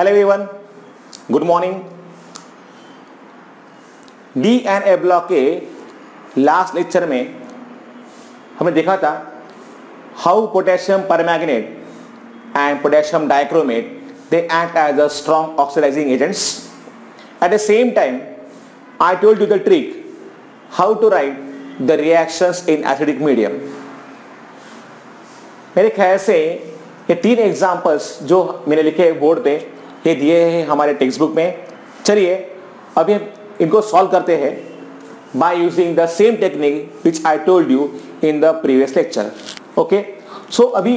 Hello everyone, good morning. D and A block के last lecture में हमने देखा था how potassium permanganate and potassium dichromate they act as a strong oxidizing agents. At the same time I told you the trick how to write the reactions in acidic medium. मेरे ख्याल से ये तीन examples जो मैंने लिखे board पे ये दिए हैं हमारे टेक्स्ट बुक में। चलिए अभी इनको सॉल्व करते हैं by using the same technique which I told you in the previous lecture. Okay, so अभी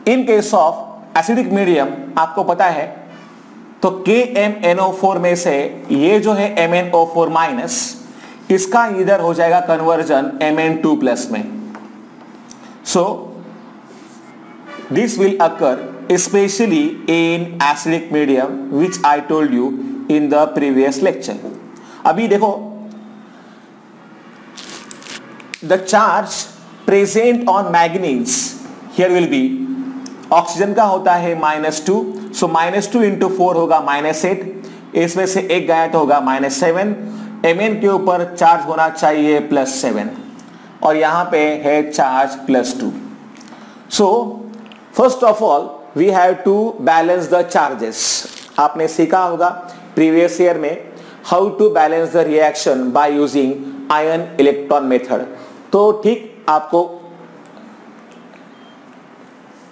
in case of acidic medium आपको पता है तो KMnO4 में से ये जो है MnO4 माइनस, इसका इधर हो जाएगा कन्वर्जन Mn2 प्लस में। सो this will occur especially in acidic medium which I told you in the previous lecture। अभी देखो the charge present on manganese here will be, oxygen का होता है -2, so -2 into 4 होगा -8, इसमें से एक गया तो होगा -7, Mn के ऊपर चार्ज होना चाहिए +7 और यहां पे है charge +2। so first of all we have to balance the charges. आपने सीखा होगा प्रीवियस ईयर में how to balance the reaction by using ion electron method. तो ठीक आपको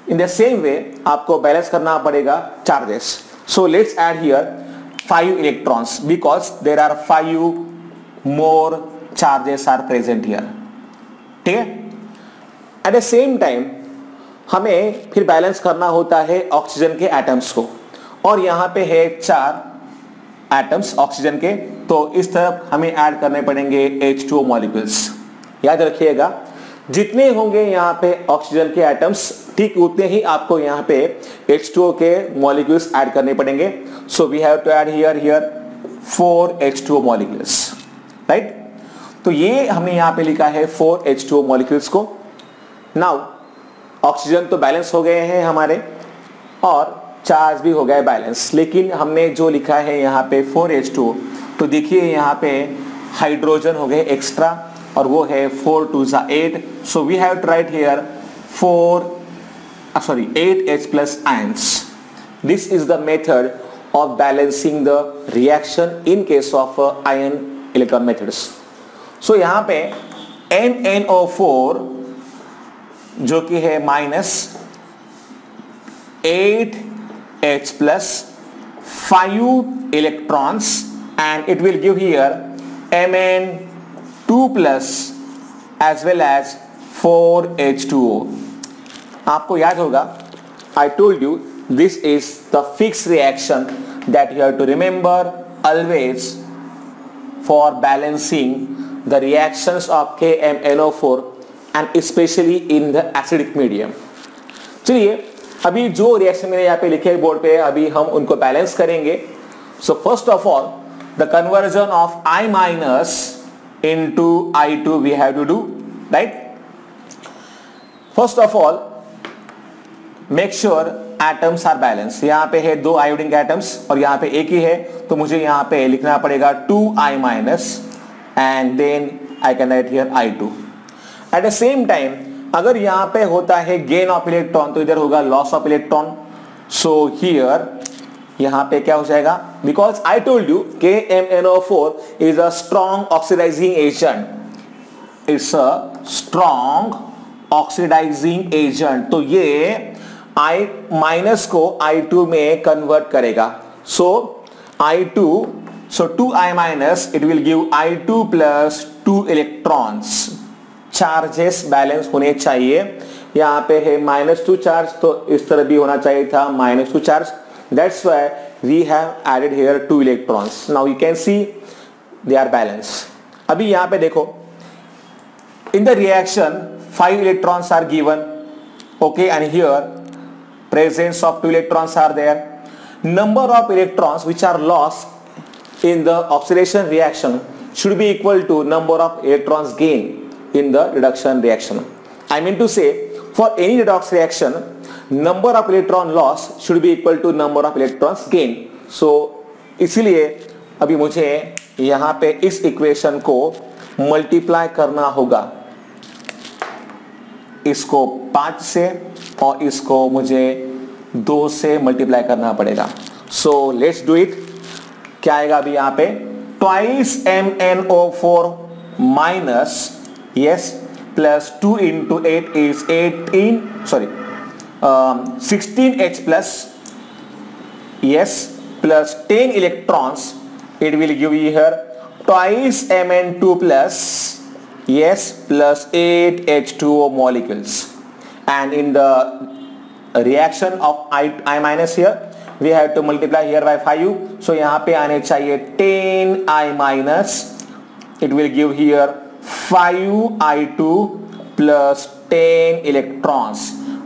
इन द सेम वे आपको बैलेंस करना पड़ेगा charges. So let's add here 5 electrons because there are 5 more charges are present here. ठीक है, eight the same time हमें फिर बैलेंस करना होता है ऑक्सीजन के एटम्स को, और यहां पे है 4 एटम्स ऑक्सीजन के, तो इस तरफ हमें ऐड करने पड़ेंगे H2O मॉलिक्यूल्स। याद रखिएगा जितने होंगे यहां पे ऑक्सीजन के एटम्स ठीक उतने ही आपको यहां पे H2O के मॉलिक्यूल्स ऐड करने पड़ेंगे। So we have to add here 4 H2O molecules, right. तो ये हमने यहां पे लिखा है 4 H2O मॉलिक्यूल्स को। नाउ ऑक्सीजन तो बैलेंस हो गए हैं हमारे और चार्ज भी हो गए बैलेंस, लेकिन हमने जो लिखा है यहाँ पे 4H2, तो देखिए यहाँ पे हाइड्रोजन हो गए एक्स्ट्रा और वो है 4 2 8। So we have to write here 8H plus ions. This is the method of balancing the reaction in case of ion electron methods. So यहाँ पे MnO4 जो कि है -8H plus 5 electrons and it will give here Mn2 plus as well as 4H2O। आपको याद होगा I told you this is the fix reaction that you have to remember always for balancing the reactions of KMnO4 and especially in the acidic medium। चलिए अभी जो reaction मैंने यहाँ पे लिखे है बोर्ड पे अभी हम उनको बैलेंस करेंगे। So first of all the conversion of I minus into I2 we have to do, right? First of all make sure atoms are balance. यहाँ पे है 2 आयोडीन के एटम्स और यहाँ पे एक ही है, तो मुझे यहाँ पे लिखना पड़ेगा 2I minus and then I can write here I2। At the same time अगर यहां पे होता है गेन ऑफ इलेक्ट्रॉन तो इधर होगा loss of electron. So here यहां पे क्या हो जाएगा, because I told you KMnO4 is a strong oxidising agent, it's a strong oxidising agent, तो ये I माइनस को I2 में कन्वर्ट करेगा। So I2, so 2I minus it will give I2 plus 2 electrons. Charges balance होने चाहिए। यहाँ पे है -2 चार्ज, तो इस तरह भी होना चाहिए था -2 charge. That's why we have added here 2 electrons. Now you can see they are balance. अभी यहाँ पे देखो in the reaction 5 electrons are given, okay, and here presence of 2 electrons are there. Number of electrons which are lost in the oxidation reaction should be equal to number of electrons gained in the reduction reaction। I mean to say for any redox reaction number of electron loss should be equal to number of electrons gain. So इसलिए अभी मुझे यहां पे इस equation को multiply करना होगा, इसको 5 से और इसको मुझे 2 से मल्टीप्लाई करना पड़ेगा। So let's do it. क्या आएगा अभी यहां पे, twice MnO4 minus yes plus 2 into 8 is 16H plus yes plus 10 electrons. It will give you here twice Mn2 plus yes plus 8 H2O molecules, and in the reaction of I minus here we have to multiply here by 5, so यहाँ पे आने चाहिए 10 I minus, it will give here 5I2 plus 10 electrons।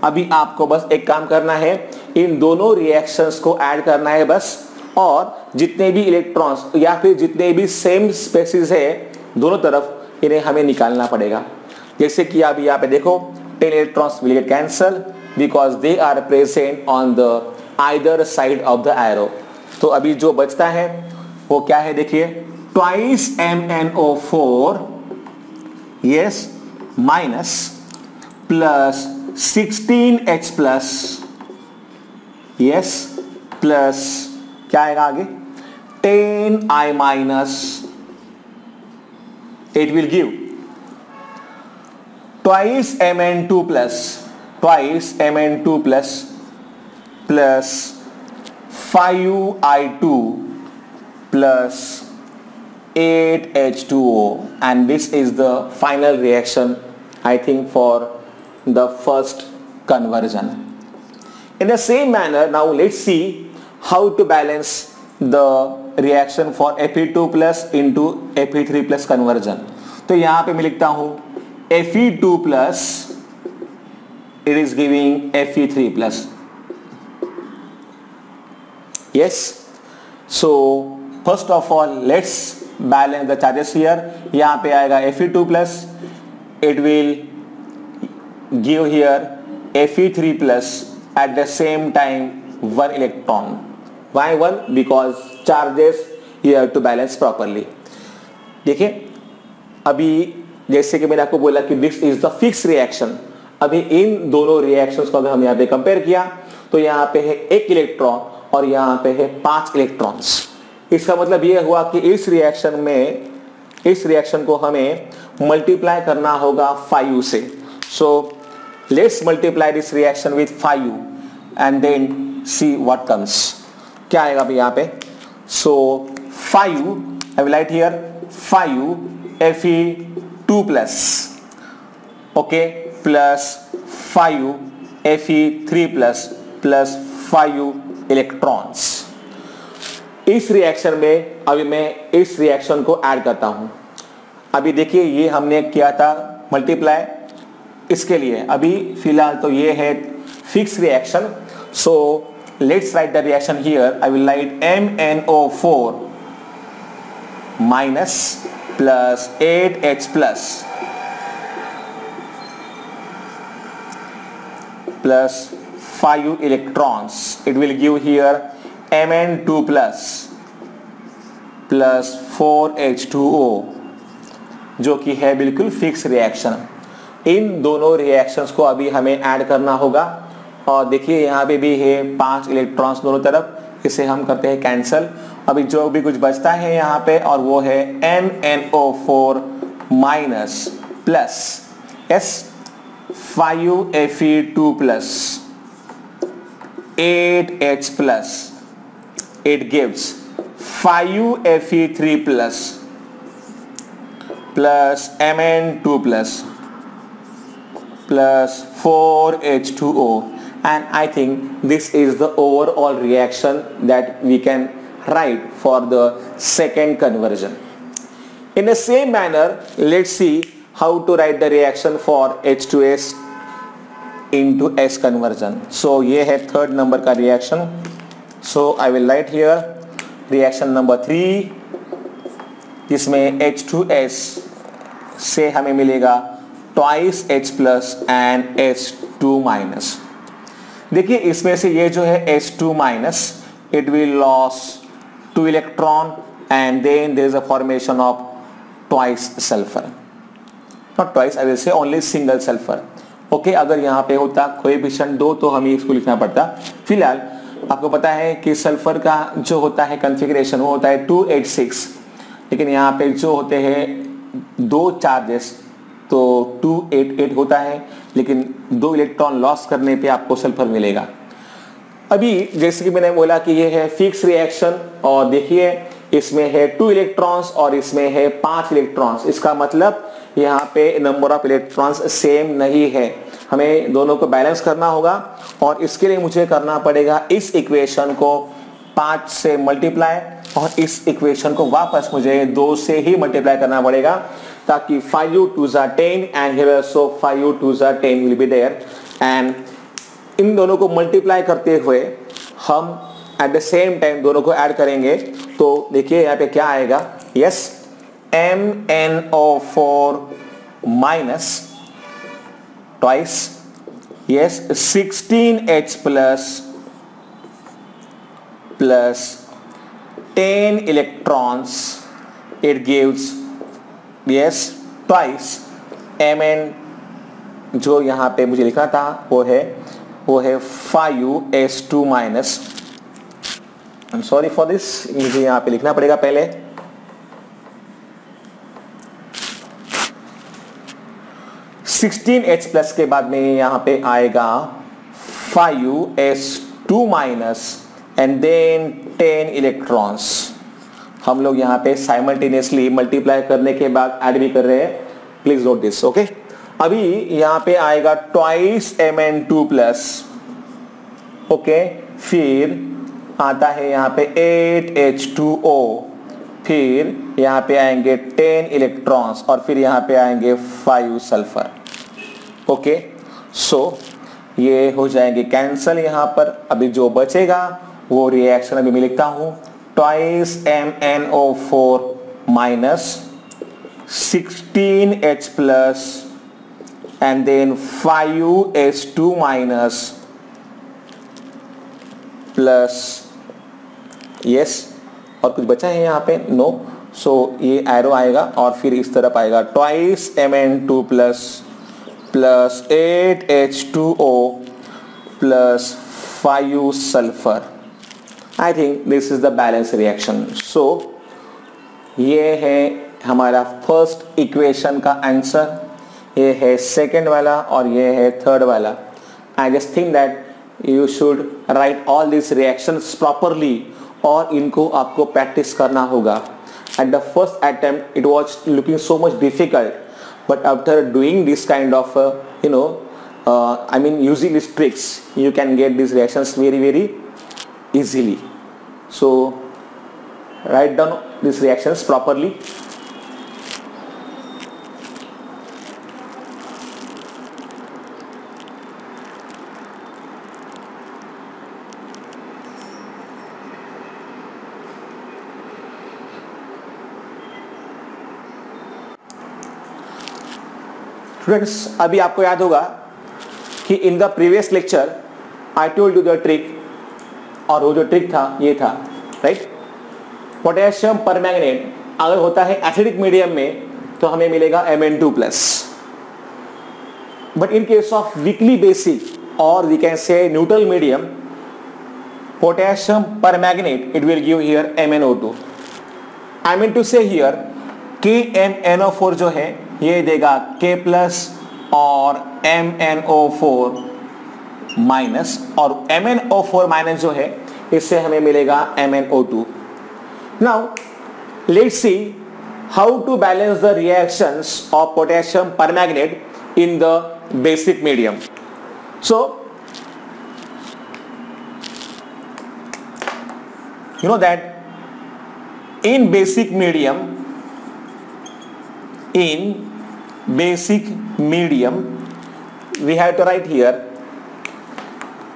अभी आपको बस एक काम करना है, इन दोनों रिएक्शंस को ऐड करना है बस, और जितने भी इलेक्ट्रॉन्स या फिर जितने भी सेम स्पेसिस है दोनों तरफ, इन्हें हमें निकालना पड़ेगा। जैसे कि अभी यहाँ पे देखो 10 electrons will get cancel because they are present on the either side of the arrow. तो अभी जो बचता है वो क्या है, देखिए twice MnO4 yes minus plus 16H plus yes plus क्या आएगा आगे 10I minus, it will give twice Mn2 plus plus 5I2 plus 8H2O, and this is the final reaction I think for the first conversion. In the same manner, now let's see how to balance the reaction for Fe2 plus into Fe3 plus conversion. तो यहाँ पे मैं लिखता हूँ Fe2 plus, it is giving Fe3 plus. Yes, so first of all let's balance the charges here. यहाँ पे आएगा Fe2 plus, it will give here Fe3 plus at the same time 1 electron. Why 1? Because charges you have to balance properly. देखिए अभी जैसे कि मैंने आपको बोला कि this is the fixed reaction, अभी इन दोनों रिएक्शंस को अगर हम यहाँ पे कंपेयर किया तो यहाँ पे है 1 इलेक्ट्रॉन और यहाँ पे है 5 इलेक्ट्रॉन्स। इसका मतलब ये हुआ कि इस रिएक्शन में, इस रिएक्शन को हमें मल्टीप्लाई करना होगा 5 से। So let's multiply this reaction with 5 and then see what comes. क्या आएगा अभी यहाँ पे, so 5 I will write here 5 Fe2 plus okay plus 5 Fe3 plus plus 5 electrons. इस रिएक्शन में अभी मैं इस रिएक्शन को ऐड करता हूं। अभी देखिए ये हमने किया था मल्टीप्लाई, इसके लिए अभी फिलहाल तो ये है fix reaction. So let's write the reaction here. I will right MnO4 minus plus 8H plus plus 5 electrons. It will give here Mn2 plus plus 4H2O, जो कि है बिल्कुल फिक्स रिएक्शन। इन दोनों रिएक्शंस को अभी हमें ऐड करना होगा। और देखिए यहाँ पे भी है 5 इलेक्ट्रॉन्स दोनों तरफ, इसे हम करते हैं कैंसल। अभी जो भी कुछ बचता है यहाँ पे और वो है MnO4 minus plus S 5 Fe2 plus 8H plus, it gives 5 Fe3 plus plus Mn2 plus plus 4H2O, and I think this is the overall reaction that we can write for the second conversion. In the same manner, let's see how to write the reaction for H2S into S conversion. So ये है third number का reaction. So I will write here reaction number 3, जिसमें H2S से हमें मिलेगा twice H plus and H2 minus. देखिए इसमें से ये जो है H2 minus, it will loss 2 electron and then there is a formation of twice sulphur, not twice, I will say only single sulphur. Okay, अगर यहाँ पे होता कोएफिशिएंट 2 तो हमें इसको लिखना पड़ता। फिलहाल आपको पता है कि सल्फर का जो होता है कॉन्फ़िगरेशन वो होता है 286, लेकिन यहाँ पे जो होते हैं 2 चार्जेस तो 288 होता है, लेकिन 2 इलेक्ट्रॉन लॉस करने पे आपको सल्फर मिलेगा। अभी जैसे कि मैंने बोला कि ये है फिक्स रिएक्शन, और देखिए इसमें है 2 इलेक्ट्रॉन्स और इसमें है 5 इलेक्ट्रॉन्स। इसका मतलब यहाँ पे नंबर ऑफ इलेक्ट्रॉन्स सेम नहीं है, हमें दोनों को बैलेंस करना होगा, और इसके लिए मुझे करना पड़ेगा इस इक्वेशन को 5 से मल्टीप्लाई, और इस इक्वेशन को वापस मुझे 2 से ही मल्टीप्लाई करना पड़ेगा, ताकि 5 2 10 and here also 5 2 10 will be there, and इन दोनों को मल्टीप्लाई करते हुए हम एट द सेम टाइम दोनों को ऐड करेंगे। तो देखिए यहाँ पे क्या आएगा, yes MnO4 minus twice, yes 16H plus 10 electrons, it gives yes twice Mn, जो यहाँ पे मुझे लिखना था वो है 5S2 minus, I am sorry for this, मुझे यहाँ पे लिखना पड़ेगा पहले 16H प्लस के बाद में यहाँ पे आएगा 5S2 minus and then 10 electrons. हम लोग यहाँ पे साइमल्टेनियसली मल्टीप्लाई करने के बाद ऐड भी कर रहे हैं, प्लीज नोट दिस। ओके, अभी यहाँ पे आएगा ट्वाइस Mn2 प्लस, ओके, फिर आता है यहाँ पे 8H2O, फिर यहाँ पे आएंगे 10 इलेक्ट्रॉन्स, और फिर यहाँ पे आएंगे 5 सल्फर। ओके, सो ये हो जाएंगे कैंसल यहाँ पर। अभी जो बचेगा वो रिएक्शन अभी मैं लिखता हूँ, twice MnO4 minus 16H plus and then 5S2 minus plus, yes, और कुछ बचा है यहाँ पे, नो, सो ये एरो आएगा और फिर इस तरफ आएगा twice Mn2 plus 8H2O plus 5 sulphur. I think this is the balance reaction. So ये है हमारा फर्स्ट इक्वेशन का आंसर, ये है सेकेंड वाला और ये है थर्ड वाला। I just think that you should write all these reactions properly, और इनको आपको प्रैक्टिस करना होगा। At the first attempt it was looking so much difficult, but after doing this kind of I mean using these tricks, you can get these reactions very easily. So write down these reactions properly. Students, अभी आपको याद होगा कि इन the previous lecture I told you the trick, और वो जो trick था ये था, राइट, पोटेशियम परमैंगनेट अगर होता है एसिडिक मीडियम में तो हमें मिलेगा Mn2 plus, but in case of weakly basic और we can say neutral medium, potassium permanganate it will give here MnO2। I mean to say here KMnO4 जो है ये देगा K प्लस और MnO4 माइनस, और MnO4 माइनस जो है इससे हमें मिलेगा MnO2। Now let's see how to balance the reactions of potassium permanganate in the basic medium. So you know that in basic medium we have to write here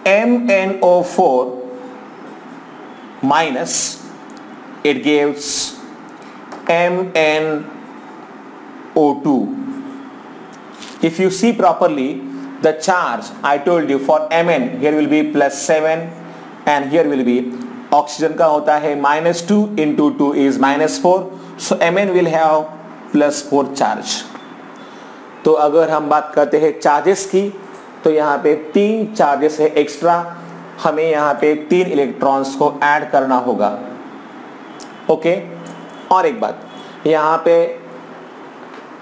MnO4 minus, it gives MnO2. If you see properly, the charge I told you for Mn here will be +7 and here will be oxygen का होता है -2 into 2 is -4, so Mn will have +4 charge। तो अगर हम बात करते हैं charges की तो यहाँ पे 3 चार्जेस है एक्स्ट्रा, हमें यहाँ पे 3 इलेक्ट्रॉन्स को ऐड करना होगा। ओके, और एक बात, यहाँ पे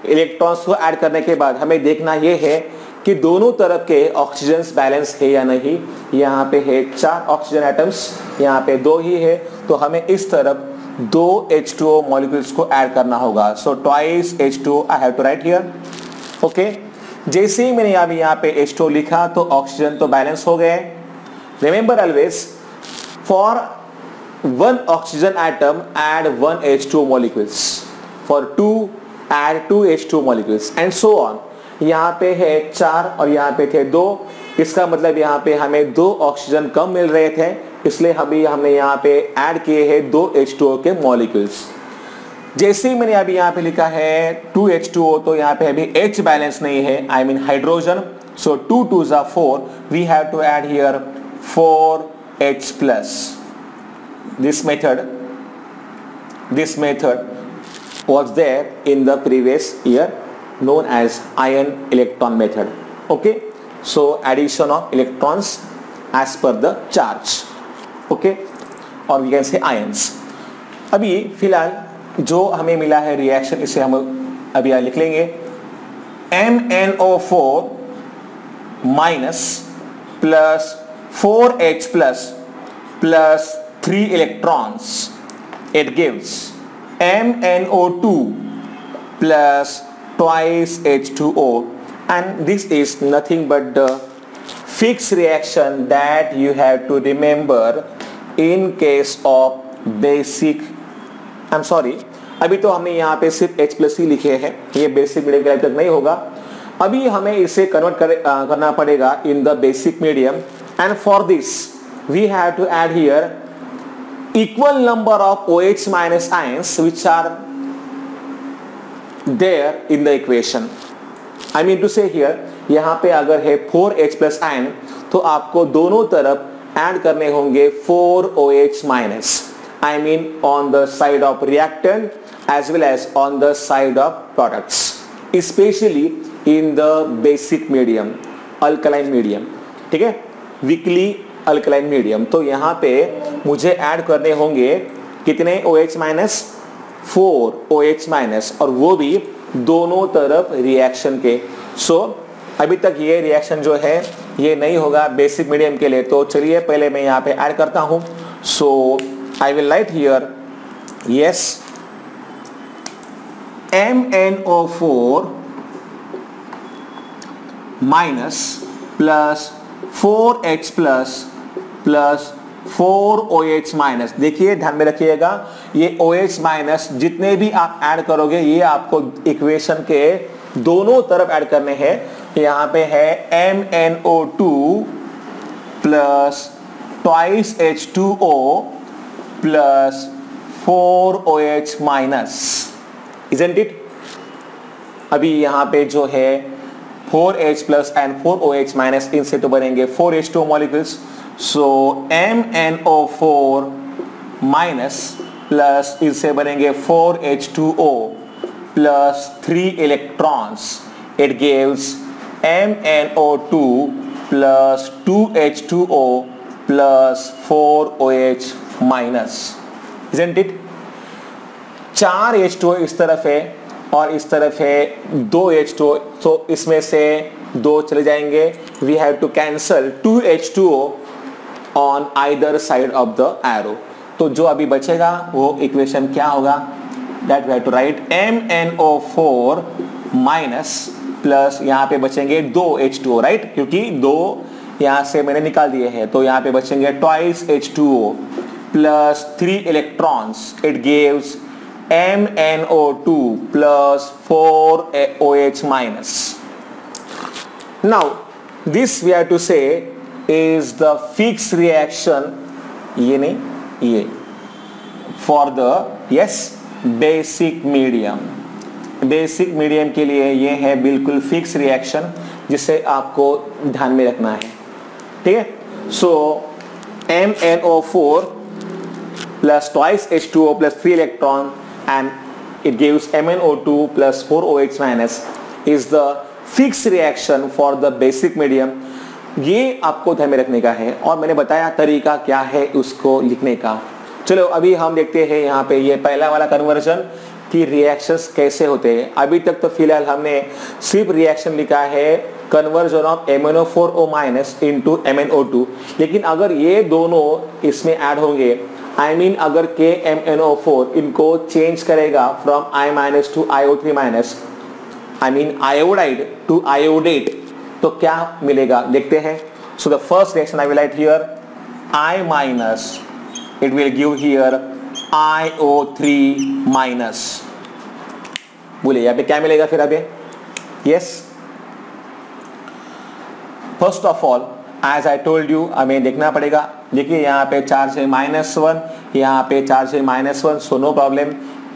इलेक्ट्रॉन्स को ऐड करने के बाद हमें देखना ये है कि दोनों तरफ के ऑक्सीजन बैलेंस है या नहीं। यहाँ पे है 4 ऑक्सीजन एटम्स, यहाँ पे 2 ही है, तो हमें इस तरफ 2 H2O मॉलिक्यूल्स को ऐड करना होगा। So twice H2O I have to write here. Okay, जैसे ही मैंने अभी यहाँ पे H2O लिखा तो ऑक्सीजन तो बैलेंस हो गए। Remember always for 1 oxygen atom add 1 H2O molecules, for 2 add 2 H2O molecules and so on। यहाँ पे है 4 और यहाँ पे थे 2, इसका मतलब यहाँ पे हमें 2 ऑक्सीजन कम मिल रहे थे, इसलिए हमने यहाँ पे ऐड किए हैं 2 H2O के मॉलिक्यूल्स। जैसे ही मैंने अभी यहाँ पे लिखा है 2 H2O, तो यहाँ पे अभी H बैलेंस नहीं है, I mean hydrogen, so 2 2s are 4, we have to add here 4H plus। This method was there in the previous year known as ion electron method। Okay, so addition of electrons as per the charge, okay, or we can say ions। अभी फिलहाल जो हमें मिला है reaction, इसे हम अभी लिख लेंगे। MnO4 minus plus 4H plus 3 electrons, it gives MnO2 plus twice H2O, and this is nothing but the fixed reaction that you have to remember in case of basic, I'm sorry, अभी तो हमने यहाँ पे सिर्फ H plus ही लिखे हैं, ये basic medium के तक नहीं होगा, अभी हमें इसे कन्वर्ट करना पड़ेगा in the basic medium, and for this we have to add here equal number of OH minus ions which are there in the equation। I mean to say here, यहाँ पे अगर है 4H plus ion तो आपको दोनों तरफ add करने होंगे 4OH minus, I mean on the side of reactant as well as on the side of products, especially in the basic medium, alkaline medium। ठीक है, weakly अल्कलाइन मीडियम। तो यहाँ पे मुझे ऐड करने होंगे कितने OH माइनस, 4 OH माइनस, और वो भी दोनों तरफ रिएक्शन के। सो अभी तक ये रिएक्शन जो है ये नहीं होगा बेसिक मीडियम के लिए, तो चलिए पहले मैं यहाँ पे ऐड करता हूँ। So I will write here, yes, MnO4 minus plus 4H plus 4OH minus. देखिए ध्यान में रखिएगा, ये OH माइनस जितने भी आप ऐड करोगे ये आपको इक्वेशन के दोनों तरफ ऐड करने हैं। यहाँ पे है MnO2 plus twice H2O plus 4OH minus, isn't it? अभी यहाँ पे जो है 4H plus and 4OH minus, इनसे तो बनेंगे 4H2O मॉलिक्यूल्स। सो MnO4 माइनस प्लस इससे बनेंगे 4H2O plus 3 electrons, it gives MnO2 plus 2H2O plus 4OH minus, isn't it? 4 H2O इस तरफ है और इस तरफ है 2 H2O, तो इसमें से 2 चले जाएंगे। We have to cancel 2 H2O on either side of the arrow. तो जो अभी बचेगा वो इक्वेशन क्या होगा, that we have to write MnO4 minus plus यहाँ पे बचेंगे 2 H2O, राइट, क्योंकि 2 यहाँ से मैंने निकाल दिए हैं, तो यहाँ पे बचेंगे twice H2O plus 3 electrons, it gives MnO2 plus 4OH minus। Now this we have to say is the fixed reaction, ये नहीं ये, for the yes basic medium। Basic medium के लिए ये है बिल्कुल फिक्स रिएक्शन जिसे आपको ध्यान में रखना है, ठीक है। सो MnO4 plus twice H2O plus 3 electron and it gives MnO2 plus 4 OH minus is the fixed reaction for the basic medium। ये आपको ध्यान में रखने का है और मैंने बताया तरीका क्या है उसको लिखने का। चलो अभी हम देखते हैं यहाँ पे ये पहला वाला कन्वर्जन कि रिएक्शंस कैसे होते हैं। अभी तक तो फिलहाल हमने सिर्फ रिएक्शन लिखा है conversion of MnO4O minus into MnO2, लेकिन अगर ये दोनों इसमें ऐड होंगे, I mean अगर KMnO4 इनको चेंज करेगा from I minus to IO3 minus, I mean iodide to iodate, तो क्या मिलेगा देखते हैं। So the first reaction I will write here I minus, it will give here IO3 minus. बोले यहाँ पे क्या मिलेगा फिर अभी? Yes, first of all as I told you हमें देखना पड़ेगा। देखिए यहाँ पे चार्ज है -1, यहाँ पे चार्ज है -1, so no problem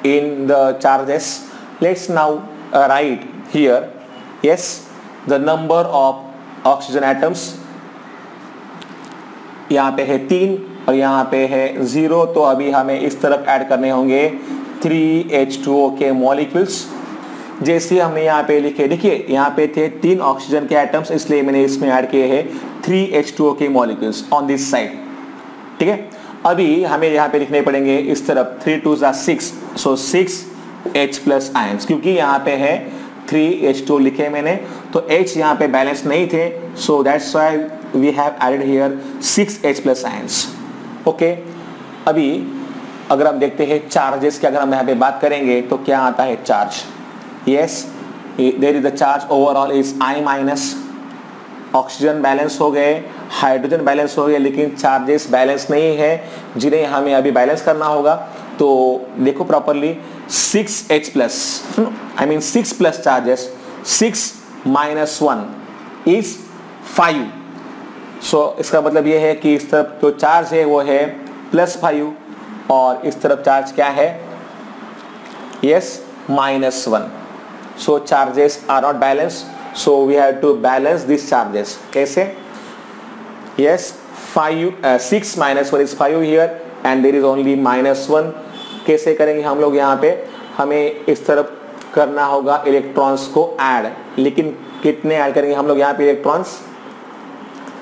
in the charges. Let's now write here yes the number of oxygen atoms. यहाँ पे है 3 और यहाँ पे है 0, तो अभी हमें इस तरफ ऐड करने होंगे 3H2O के मॉलिक्यूल्स। जैसे हमने यहाँ पे लिखे, देखिए यहाँ पे थे 3 ऑक्सीजन के एटम्स, इसलिए मैंने इसमें ऐड किए हैं 3H2O के मॉलिक्यूल्स ऑन दिस साइड, ठीक है। अभी हमें यहाँ पे लिखने पड़ेंगे इस तरफ 3 2 6, सो 6H प्लस आयंस, क्योंकि यहाँ पे है 3H2O लिखे मैंने, तो H यहाँ पे बैलेंस नहीं थे, so that's why we have added here 6H plus ions. Okay, अभी अगर हम देखते हैं चार्जेस की, अगर हम यहाँ पे बात करेंगे तो क्या आता है charge. Yes, there is the charge overall is I minus. Oxygen balance हो गए, हाइड्रोजन बैलेंस हो गए, लेकिन चार्जेस बैलेंस नहीं है जिन्हें हमें अभी बैलेंस करना होगा। तो देखो properly 6H plus, I mean 6 plus charges, 6 minus 1 is 5। सो इसका मतलब ये है कि इस तरफ जो चार्ज है वो है +5 और इस तरफ चार्ज क्या है? Yes, -1। So charges are not balanced, so we have to balance these charges. कैसे? Yes, 6 minus 1 is 5 here and there is only -1। कैसे करेंगे हम लोग? यहाँ पे हमें इस तरफ करना होगा इलेक्ट्रॉन्स को ऐड, लेकिन कितने ऐड करेंगे हम लोग यहाँ पे electrons?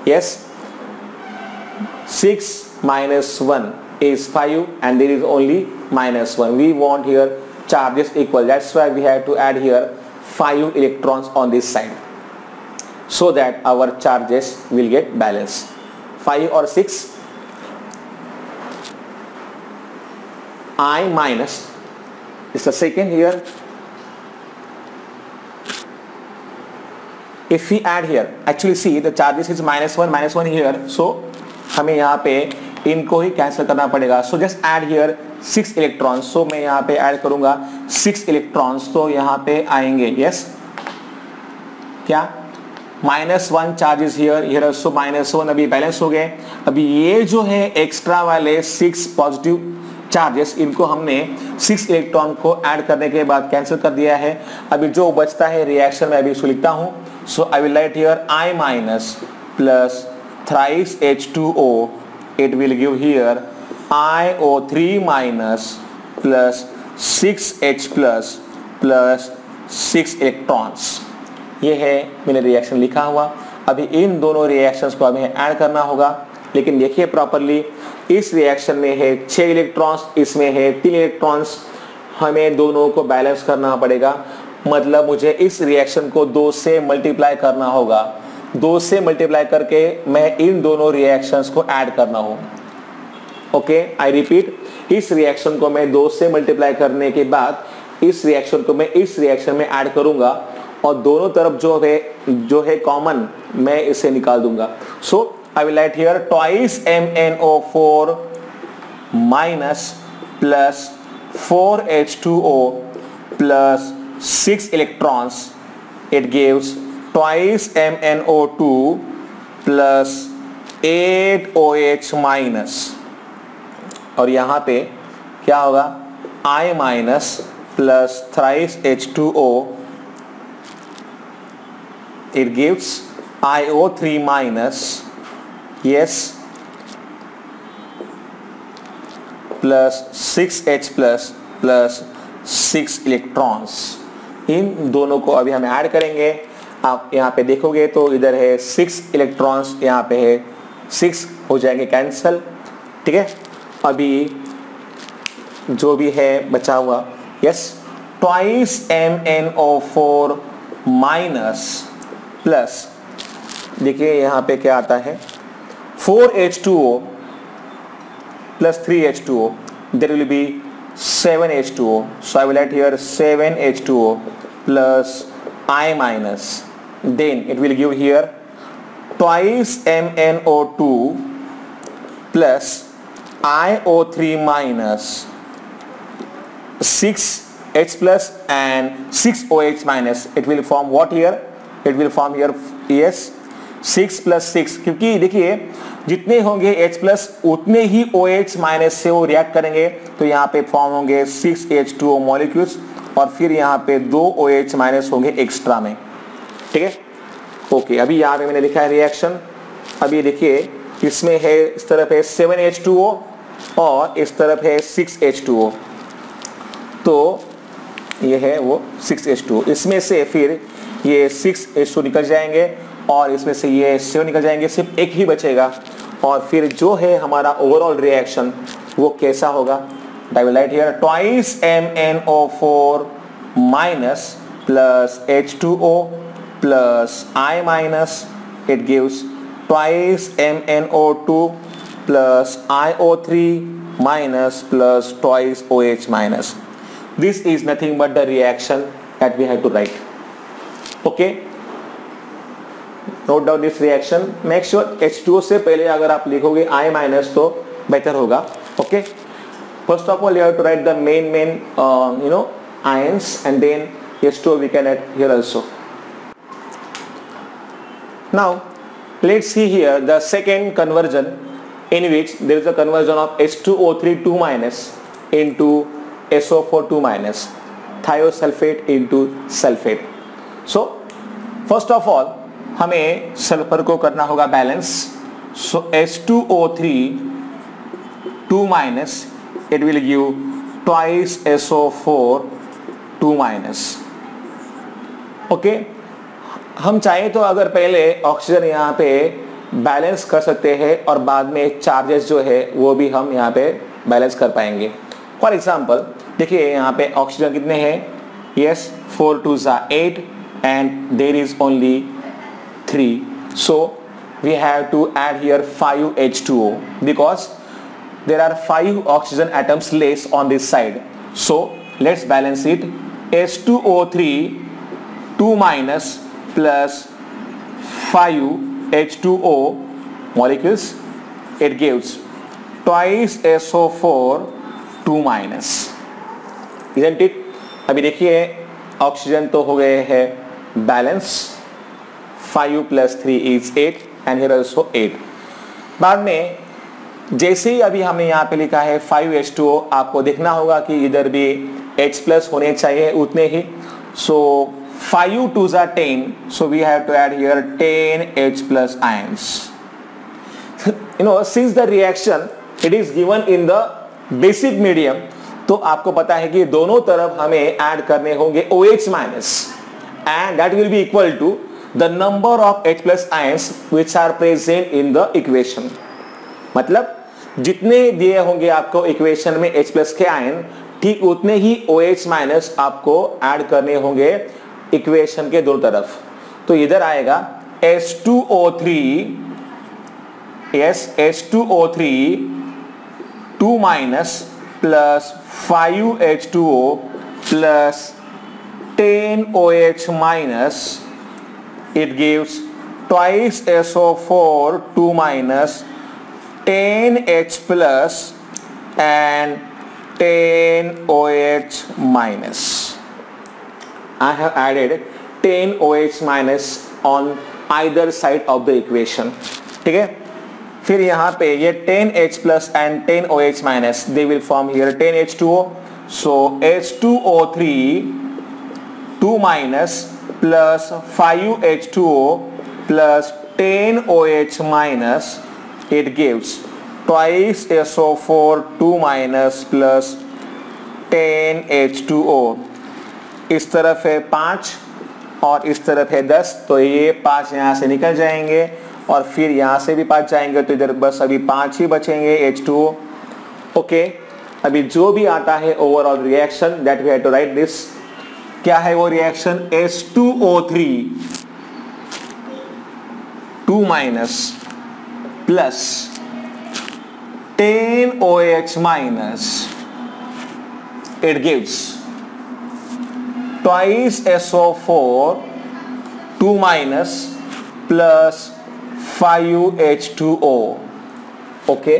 Yes, 6 minus 1 is 5 and there is only -1. We want here charges equal, that's why we have to add here 5 electrons on this side so that our charges will get balanced. 5 or 6, I minus is the second here. If we add here, actually see the charges is -1 here, so हमें यहाँ पे इनको ही cancel करना पड़ेगा। So just add here 6 electrons. So मैं यहाँ पे add करूंगा 6 इलेक्ट्रॉन्स, तो यहाँ पे आएंगे यस क्या -1 चार्जेस हियर, हियर ऑल्सो -1, अभी बैलेंस हो गए। अभी ये जो है एक्स्ट्रा वाले 6 पॉजिटिव चार्जेस, इनको हमने 6 इलेक्ट्रॉन को ऐड करने के बाद कैंसिल कर दिया है। अभी जो बचता है रिएक्शन में अभी इसको लिखता हूँ। So I will write here I minus plus thrice H2O, it will give here IO3 minus plus 6H plus plus 6 electrons। ये है मैंने रिएक्शन लिखा हुआ। अभी इन दोनों रिएक्शंस को हमें ऐड करना होगा, लेकिन देखिए प्रॉपरली इस रिएक्शन में है 6 इलेक्ट्रॉन्स, इसमें है 3 इलेक्ट्रॉन्स, हमें दोनों को बैलेंस करना पड़ेगा। मतलब मुझे इस रिएक्शन को 2 से मल्टीप्लाई करना होगा, 2 से मल्टीप्लाई करके मैं इन दोनों रिएक्शंस को ऐड करना हो। ओके, आई रिपीट, इस रिएक्शन को मैं 2 से मल्टीप्लाई करने के बाद इस रिएक्शन को मैं इस रिएक्शन में ऐड करूंगा और दोनों तरफ जो है कॉमन, मैं इसे निकाल दूंगा। So I will write here twice MnO4 minus plus 4H2O plus 6 electrons, it gives twice MnO2 plus 8OH minus, और यहाँ पे क्या होगा I minus plus thrice H2O it gives IO3 minus, yes, plus 6H plus 6 electrons. इन दोनों को अभी हम ऐड करेंगे। आप यहाँ पे देखोगे तो इधर है 6 इलेक्ट्रॉन्स, यहाँ पे है 6, हो जाएंगे कैंसल। ठीक है, अभी जो भी है बचा हुआ, yes, twice MnO4 minus plus, देखिए यहाँ पे क्या आता है, 4H2O plus 3H2O, there will be 7H2O. So I will write here 7H2O plus I minus. Then it will give here twice MnO2 plus IO3 minus 6H plus and 6OH minus. It will form what here? It will form here, yes, 6 plus 6, क्योंकि देखिए जितने होंगे H plus उतने ही OH minus से वो react करेंगे, तो यहाँ पे फॉर्म होंगे 6H2O मॉलिक्यूल्स और फिर यहाँ पे 2 OH माइनस होंगे एक्स्ट्रा में। ठीक है, ओके, अभी यहाँ पे मैंने लिखा है रिएक्शन। अभी देखिए इसमें है, इस तरफ है 7H2O और इस तरफ है 6H2O, तो ये है वो 6H2O। इसमें से फिर ये 6H2O निकल जाएंगे और इसमें से ये 7 निकल जाएंगे, सिर्फ एक ही बचेगा। और फिर जो है हमारा ओवरऑल रिएक्शन वो कैसा होगा, I will write here twice MnO4 minus plus H2O plus I minus, it gives twice MnO2 plus IO3 minus plus twice OH minus. This is nothing but the reaction that we have to write. Okay, note down this reaction. Make sure H2O से पहले अगर आप लिखोगे I minus तो बेहतर होगा। Okay, first of all you have to write the main ions and then H2O we can add here also. Now let's see here the second conversion in which there is a conversion of H2O3 2 minus into SO4 2 minus, thiosulfate into sulfate. So first of all हमें sulphur को करना होगा balance. So H2O3 2 minus, it will give twice SO4 2 minus. Okay, हम चाहे तो अगर पहले oxygen यहाँ पे बैलेंस कर सकते हैं और बाद में चार्जेस जो है वो भी हम यहाँ पे बैलेंस कर पाएंगे। फॉर एग्जाम्पल देखिए यहाँ पे ऑक्सीजन कितने हैं, yes, 4 2s are 8 and there is only 3, so we have to add here 5H2O because there are 5 oxygen atoms less on this side. So let's balance it. H2O3 2 minus plus 5H2O molecules, it gives twice SO4 2 minus, isn't it? अभी देखिए oxygen तो हो गए हैं balance, 5 plus 3 is 8 and here also 8। बाद में जैसे ही अभी हमने यहाँ पे लिखा है 5H2O, आपको देखना होगा कि इधर भी H प्लस होने चाहिए उतने ही। सो 5 2s are 10, so we have to add here 10 H plus ions. Since the reaction it is given in the basic medium, तो आपको पता है कि दोनों तरफ हमें ऐड करने होंगे OH minus and that will be equal to the number of H plus ions which are present in the equation। मतलब जितने दिए होंगे आपको इक्वेशन में H plus के आयन, ठीक उतने ही OH माइनस आपको ऐड करने होंगे इक्वेशन के दोनों तरफ। तो इधर आएगा H2O3, yes, H2O3 2 minus plus 5H2O plus 10 OH minus, it gives twice SO4 2 minus 10 H plus and 10 OH minus. I have added 10 OH minus on either side of the equation। ठीक है, फिर यहाँ पे ये 10 H plus and 10 OH minus, they will form here 10 H2O। So H2O3 2 minus plus 5H2O plus 10OH minus, it gives twice SO4 2 minus plus 10H2O. इस तरफ है 5 और इस तरफ है 10, तो ये 5 यहाँ से निकल जाएंगे और फिर यहाँ से भी 5 जाएंगे, तो इधर बस अभी 5 ही बचेंगे H2O. ओके, अभी जो भी आता है overall reaction that we have to write this. क्या है वो reaction? H2O3 2 minus plus 10OH minus, it gives twice SO4 2 minus plus 5H2O. Okay,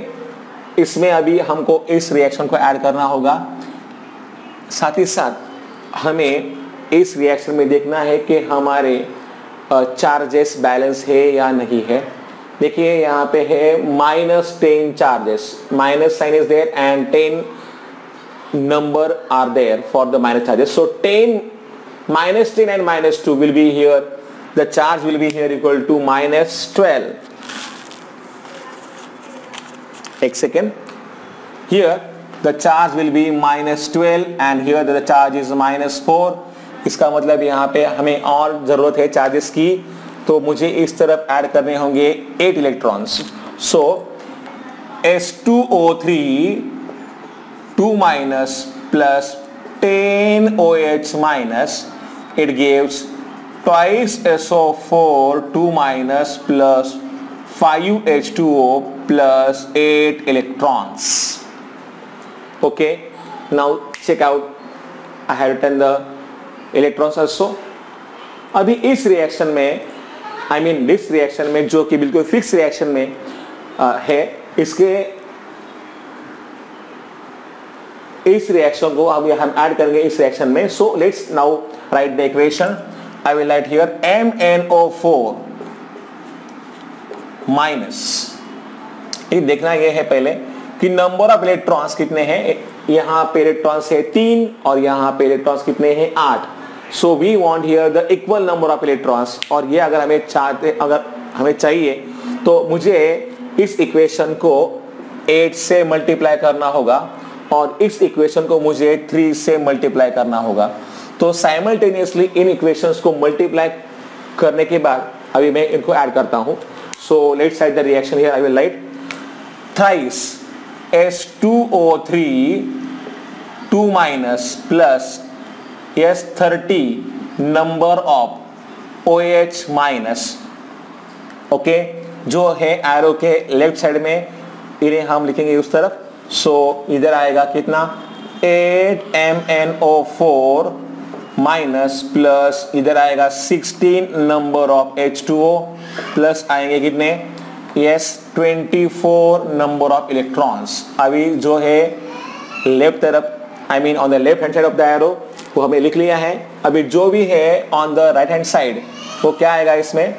इसमें अभी हमको इस रिएक्शन को ऐड करना होगा. साथ ही साथ हमें इस रिएक्शन में देखना है कि हमारे चार्जेस बैलेंस है या नहीं है. देखिए यहाँ पे है -10 charges, minus sign is there and 10 number are there for the minus charges. So 10 -10 and -2 will be here. The charge will be here equal to -12. एक second. Here the charge will be -12 and here the charge is -4. इसका मतलब यहाँ पे हमें और जरूरत है charges की, तो मुझे इस तरफ ऐड करने होंगे 8 electrons. So H2O3 2 minus plus 10OH minus, it gives twice SO4 2 minus plus 5H2O plus 8 electrons. Okay, now check out, I have written the electrons also. अभी इस रिएक्शन में, I mean this रिएक्शन में, जो कि बिल्कुल fix reaction में है, इसके इस रिएक्शन को हम ऐड करेंगे इस रिएक्शन में. So let's now right the equation. I will write here MnO4 minus, ये देखना ये है पहले कि नंबर ऑफ इलेक्ट्रॉन्स कितने हैं. यहाँ पे इलेक्ट्रॉन्स है 3 और यहाँ पे इलेक्ट्रॉन्स कितने हैं 8. So we want here the equal number of electrons, और ये अगर हमें चाहिए तो मुझे इस इक्वेशन को 8 से मल्टीप्लाई करना होगा और इस इक्वेशन को मुझे 3 से मल्टीप्लाई करना होगा. तो साइमल्टेनियसली इन इक्वेशंस को मल्टीप्लाई करने के बाद अभी मैं इनको ऐड करता हूं. So let's write the reaction here. I will right thrice H2O3 2 minus plus S30 number of OH minus. Okay, जो है एरो के लेफ्ट साइड में, इन्हें हम लिखेंगे उस तरफ. सो इधर आएगा कितना 8MnO4 माइनस प्लस इधर आएगा 16 नंबर ऑफ H2O प्लस आएंगे कितने 24 नंबर ऑफ इलेक्ट्रॉन्स. अभी जो है लेफ्ट तरफ, I mean on the left hand side of the arrow, वो हमें लिख लिया है. अभी जो भी है on the right hand side वो क्या आएगा इसमें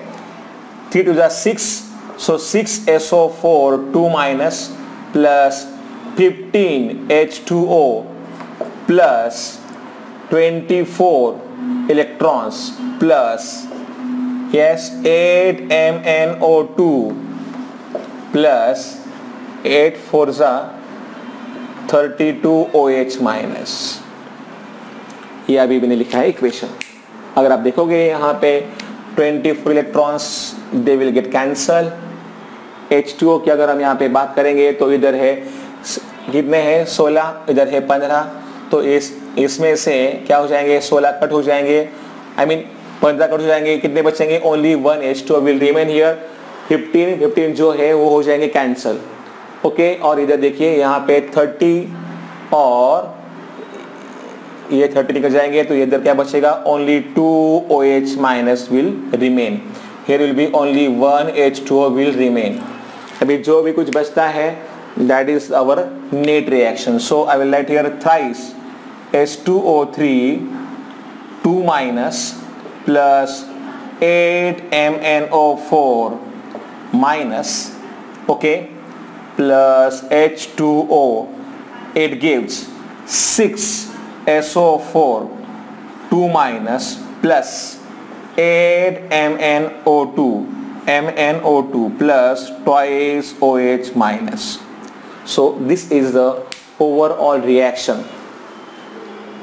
3 to the 6. So 6SO4 2 minus plus 15 H2O plus 24 electrons plus 8 MnO2 plus 8 4 32 OH minus. ये अभी मैंने लिखा है इक्वेशन. अगर आप देखोगे यहाँ पे 24 electrons they will get cancel. H2O की अगर हम यहाँ पे बात करेंगे तो इधर है कितने हैं 16, इधर है 15. तो इसमें से क्या हो जाएंगे 16 कट हो जाएंगे, आई मीन 15 कट हो जाएंगे. कितने बचेंगे only 1 H2O will remain here. 15 जो है वो हो जाएंगे कैंसल. ओके, और इधर देखिए यहाँ पे 30 और ये 30 निकल जाएंगे, तो इधर क्या बचेगा only 2 OH minus will remain. Here will be only 1 H2O will remain. अभी जो भी कुछ बचता है that is our net reaction. So I will write here thrice H2O3 2 minus plus 8 MnO4 minus, okay, plus H2O, it gives 6 SO4 2 minus plus 8 MnO2 plus twice OH minus. So this is the overall reaction.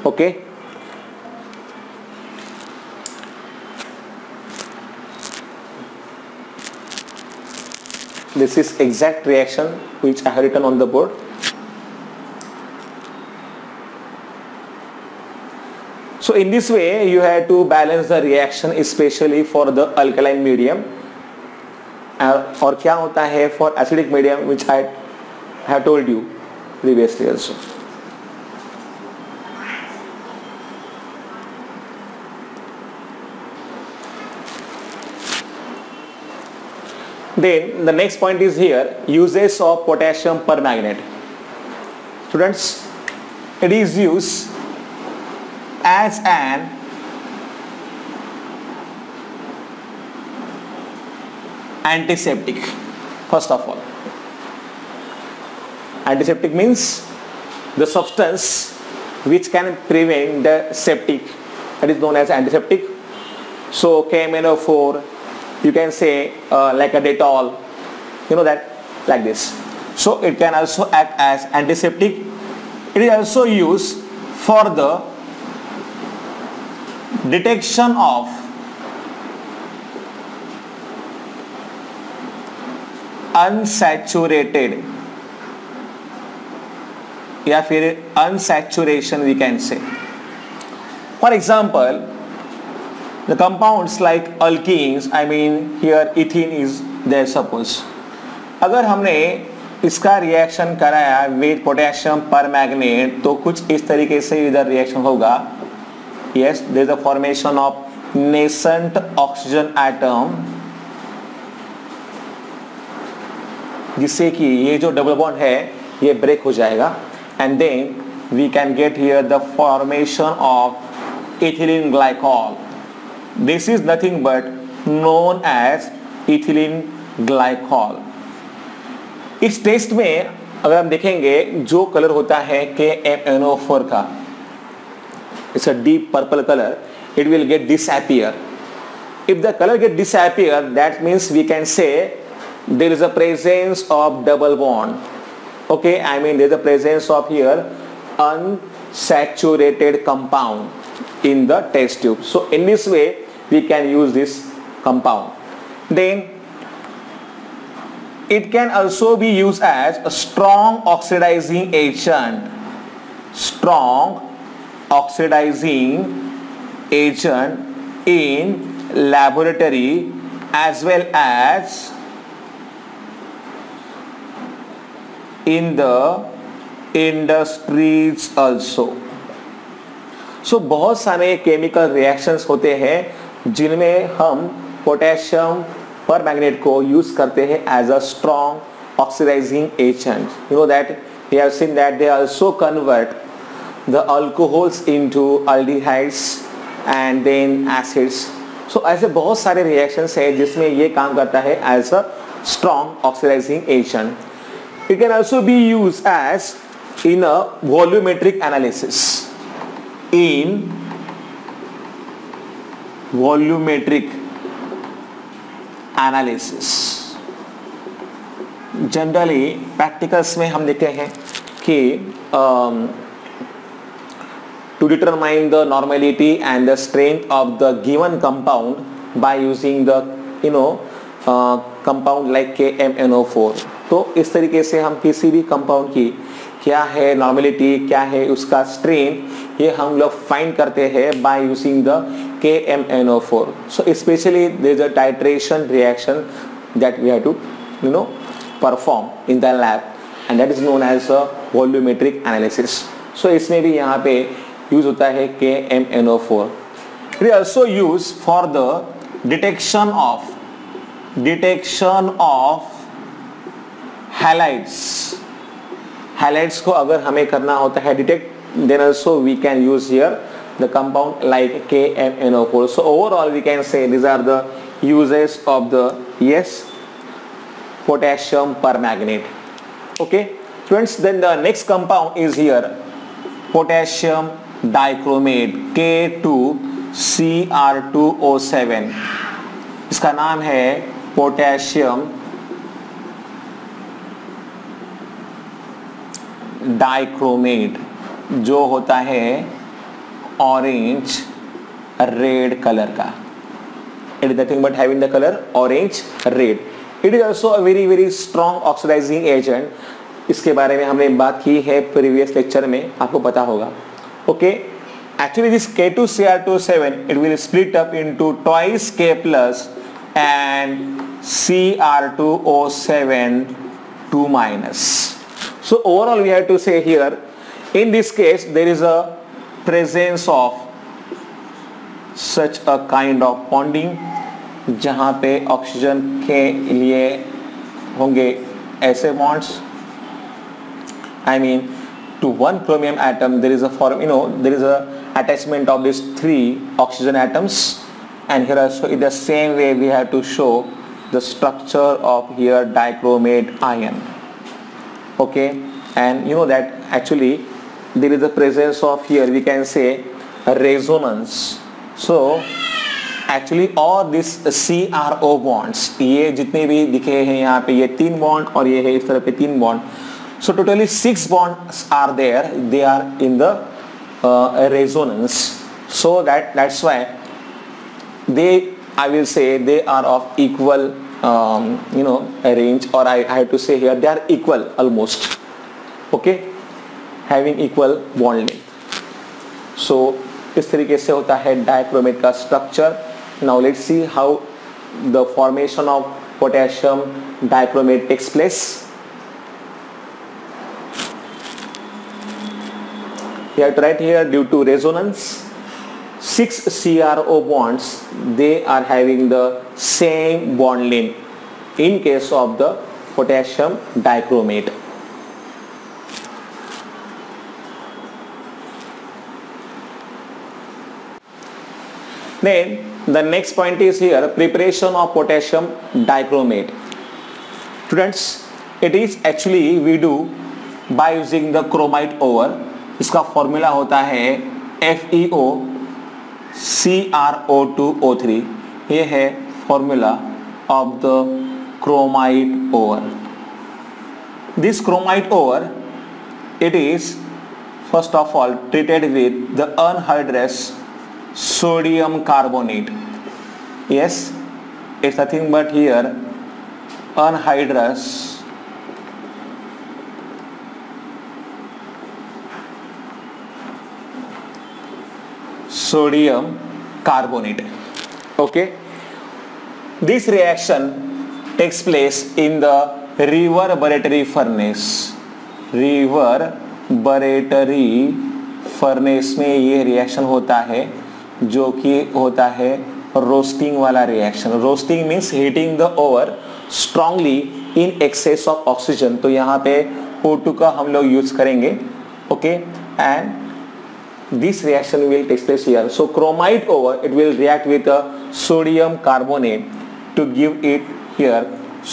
Okay. This is exact reaction which I have written on the board. So in this way you have to balance the reaction, especially for the alkaline medium. और क्या होता है for acidic medium, which I have told you previously also. Then the next point is here, uses of potassium permanganate. Students, it is used as an antiseptic. First of all, antiseptic means the substance which can prevent the septic, that is known as antiseptic. So KMnO4, you can say like a Dettol, you know that, like this. So it can also act as antiseptic. It is also used for the detection of unsaturated, या फिर unsaturation we can say. For example, the compounds like alkenes, I mean here ethene is there suppose. अगर हमने इसका reaction कराया with potassium permanganate तो कुछ इस तरीके से इधर रिएक्शन होगा. Yes, there is a formation of nascent oxygen atom, जिससे कि ये जो डबल बॉन्ड है ये ब्रेक हो जाएगा, and then we can get here the formation of ethylene glycol. This is nothing but known as ethylene glycol. इस test में अगर हम देखेंगे जो कलर होता है KMnO4 का, it's a deep purple color, it will get disappear. If the color get disappear, that means we can say there is a presence of double bond. Okay, I mean there is a presence of here unsaturated compound in the test tube. So in this way we can use this compound. Then it can also be used as a strong oxidizing agent. Strong oxidizing agent in laboratory as well as in the industries also. So बहुत सारे chemical reactions होते हैं जिनमें हम potassium permanganate को use करते हैं as a strong oxidising agent. You know that we have seen that they also convert the alcohols into aldehydes and then acids. So ऐसे बहुत सारे reactions हैं जिसमें ये काम करता है as a strong oxidizing agent. It can also be used as in a volumetric analysis. In volumetric analysis. Generally practicals में हम देखते हैं कि to determine the normality and the strength of the given compound by using the compound like KMnO4. तो इस तरीके से हम किसी भी कंपाउंड की क्या है नॉर्मेलिटी, क्या है उसका स्ट्रेंथ, ये हम लोग फाइंड करते हैं by using the KMnO4. So especially there is a titration reaction that we have to perform in the lab and that is known as a volumetric analysis. So इसमें भी यहाँ पे यूज होता है KMnO4. It is also used for the detection of halides. Halides को अगर हमें करना होता है detect, then also we can use here the compound like KMnO4. So overall we can say these are the uses of the potassium permanganate. Okay friends, then the next compound is here potassium dichromate, K2 Cr2O7, इसका नाम है potassium dichromate, जो होता है orange red colour का. It is nothing but having the color orange red. It is also a very strong oxidizing agent. इसके बारे में हमने बात की है प्रीवियस लेक्चर में, आपको पता होगा. Okay, actually this K2Cr2O7 it will split up into twice K plus and Cr2O7 2 minus. So overall we have to say here, in this case there is a presence of such a kind of bonding, जहाँ पे oxygen के लिए होंगे ऐसे bonds. I mean to one chromium atom there is a there is a attachment of these 3 oxygen atoms, and here also in the same way we have to show the structure of here dichromate ion. Okay, and you know that actually there is the presence of here we can say a resonance. So actually all this CRO bonds, ये जितने भी दिखे हैं यहाँ पे, ये 3 bond और ये है इस तरह पे 3 bond. So totally 6 bonds are there, they are in the resonance. So that's why they, I will say they are of equal range, or I have to say here they are equal almost. Okay, having equal bond length. So इस तरीके से होता है dichromate का structure. Now let's see how the formation of potassium dichromate takes place. We have to write here, due to resonance 6 CRO bonds, they are having the same bond length in case of the potassium dichromate. Then the next point is here, preparation of potassium dichromate. Students, it is actually we do by using the chromite ore. इसका formula होता है FeO CrO2O3. ये है formula of the chromite ore. This chromite ore, it is first of all treated with the anhydrous sodium carbonate. Yes, it's nothing but here anhydrous sodium carbonate. Okay, this reaction takes place in the reverberatory furnace. reverberatory furnace में ये reaction होता है, जो कि होता है roasting वाला रिएक्शन. Roasting means heating the ore strongly in excess of oxygen. तो यहाँ पे O2 का हम लोग यूज करेंगे. Okay, and this reaction will take place here. So chromite ore it will react with sodium carbonate to give it here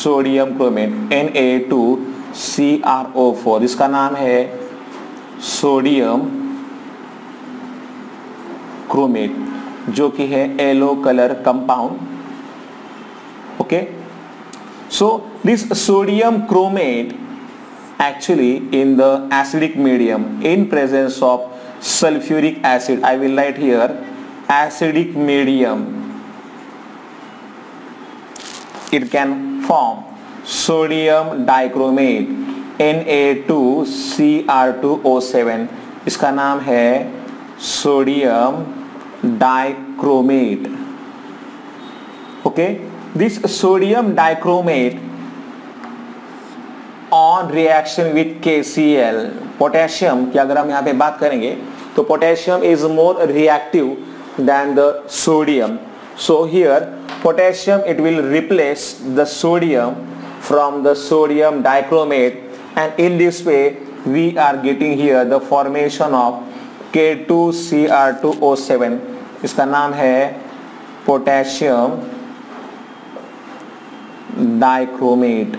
sodium chromate Na2CrO4. इसका नाम है सोडियम क्रोमेट, जो कि है yellow colour compound. Okay, so this sodium chromate actually in the acidic medium in presence of sulfuric acid, I will write here acidic medium, it can form sodium dichromate Na2Cr2O7. इसका नाम है sodium dichromate. Okay, this sodium dichromate on reaction with KCl, potassium की अगर हम यहाँ पे बात करेंगे तो potassium is more reactive than the sodium. So here potassium it will replace the sodium from the sodium dichromate, and in this way we are getting here the formation of K2Cr2O7. इसका नाम है potassium dichromate.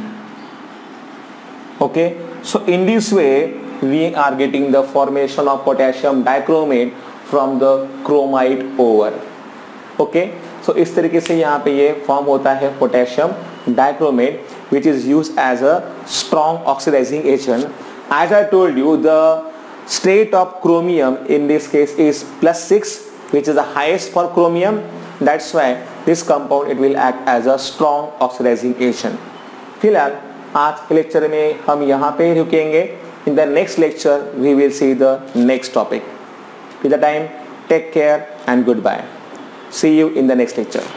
Okay, so in this way we are getting the formation of potassium dichromate from the chromite ore. Okay, so इस तरीके से यहाँ पे ये form होता है potassium dichromate which is used as a strong oxidizing agent. As I told you, the state of chromium in this case is +6, which is the highest for chromium. That's why this compound it will act as a strong oxidizing agent. फिलहाल आज के lecture में हम यहाँ पे रुकेंगे. In the next lecture we will see the next topic. Till the time, take care and goodbye. See you in the next lecture.